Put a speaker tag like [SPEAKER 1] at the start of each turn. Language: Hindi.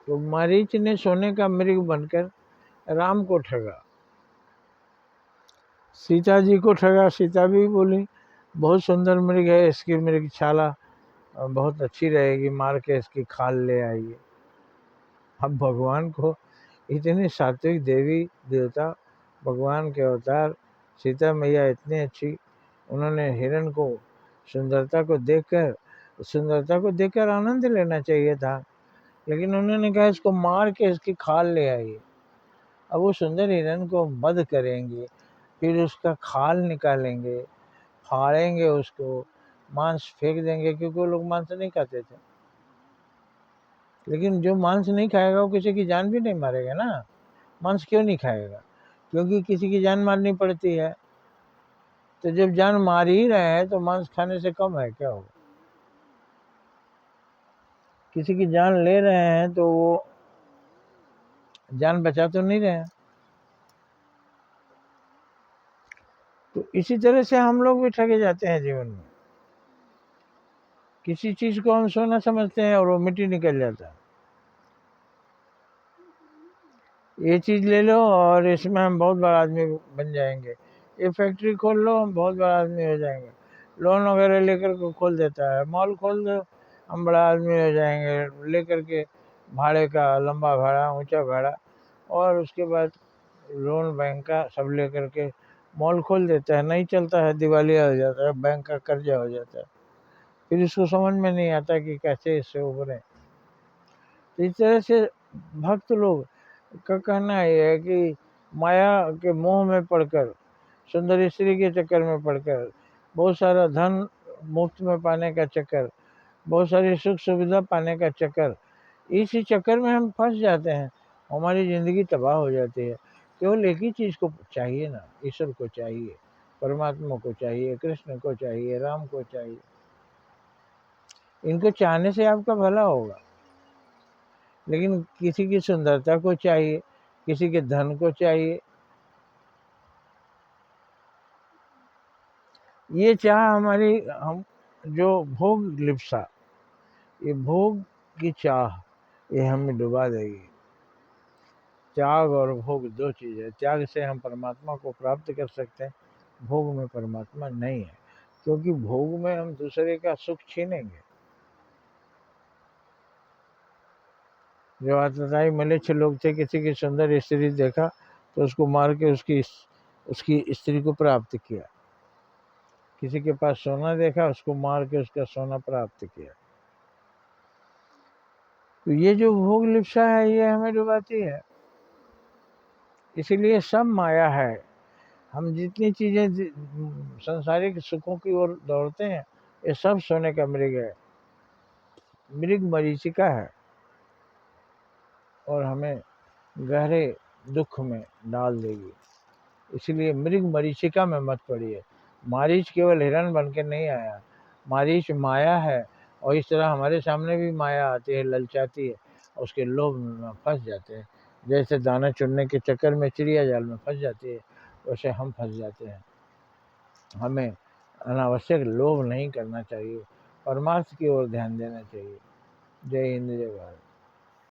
[SPEAKER 1] तो मारीच ने सोने का मृग बनकर राम को ठगा, सीता जी को ठगा। सीता भी बोली बहुत सुंदर मृग है, इसकी मृग छाला बहुत अच्छी रहेगी, मार के इसकी खाल ले आइए। अब भगवान को इतनी सात्विक देवी देवता, भगवान के अवतार सीता मैया इतनी अच्छी, उन्होंने हिरण को सुंदरता को देखकर आनंद लेना चाहिए था, लेकिन उन्होंने कहा इसको मार के इसकी खाल ले आइए। अब वो सुंदर हिरण को वध करेंगे, फिर उसका खाल निकालेंगे, फाड़ेंगे उसको, मांस फेंक देंगे, क्योंकि वो लोग मांस नहीं खाते थे। लेकिन जो मांस नहीं खाएगा वो किसी की जान भी नहीं मारेगा ना। मांस क्यों नहीं खाएगा? क्योंकि किसी की जान मारनी पड़ती है। तो जब जान मार ही रहे हैं तो मांस खाने से कम है क्या होगा? किसी की जान ले रहे हैं तो वो जान बचा तो नहीं रहे हैं। तो इसी तरह से हम लोग भी ठगे जाते हैं जीवन में। किसी चीज को हम सोना समझते हैं और वो मिट्टी निकल जाता है। ये चीज ले लो और इसमें हम बहुत बड़ा आदमी बन जाएंगे। ये फैक्ट्री खोल लो, हम बहुत बड़ा आदमी हो जाएंगे। लोन वगैरह लेकर को खोल देता है। मॉल खोल दो, हम बड़ा आदमी हो जाएंगे, लेकर के भाड़े का, लंबा भाड़ा, ऊंचा भाड़ा, और उसके बाद लोन बैंक का सब लेकर के मॉल खोल देता है। नहीं चलता है, दिवालिया हो जाता है, बैंक का कर्जा हो जाता है। फिर इसको समझ में नहीं आता कि कैसे इससे उभरें। तो इस तरह से भक्त लोग का कहना यह है कि माया के मोह में पड़कर, सुंदर स्त्री के चक्कर में पड़कर, बहुत सारा धन मुफ्त में पाने का चक्कर, बहुत सारी सुख सुविधा पाने का चक्कर, इसी चक्कर में हम फंस जाते हैं। हमारी ज़िंदगी तबाह हो जाती है। केवल एक ही चीज़ को चाहिए ना, ईश्वर को चाहिए, परमात्मा को चाहिए, कृष्ण को चाहिए, राम को चाहिए। इनको चाहने से आपका भला होगा। लेकिन किसी की सुंदरता को चाहिए, किसी के धन को चाहिए, ये चाह हमारी, हम जो भोग लिप्सा, ये भोग की चाह, ये हमें डुबा देगी। त्याग और भोग दो चीज़ है। त्याग से हम परमात्मा को प्राप्त कर सकते हैं, भोग में परमात्मा नहीं है, क्योंकि भोग में हम दूसरे का सुख छीनेंगे। जो आतताई मलेच्छ लोग थे, किसी की सुंदर स्त्री देखा तो उसको मार के उसकी स्त्री को प्राप्त किया। किसी के पास सोना देखा, उसको मार के उसका सोना प्राप्त किया। तो ये जो भोग लिप्सा है, ये हमें डुबाती है। इसीलिए सब माया है। हम जितनी चीजें संसारिक सुखों की ओर दौड़ते हैं, ये सब सोने का मृग है, मृग मरीचिका है, और हमें गहरे दुख में डाल देगी। इसलिए मृग मरीचिका में मत पड़िए। मारीच केवल हिरण बन के नहीं आया, मारीच माया है। और इस तरह हमारे सामने भी माया आती है, ललचाती है, उसके लोभ में फंस जाते हैं। जैसे दाना चुनने के चक्कर में चिड़िया जाल में फंस जाती है, वैसे हम फंस जाते हैं। हमें अनावश्यक लोभ नहीं करना चाहिए, परमार्थ की ओर ध्यान देना चाहिए। जय हिंद, जय भारत।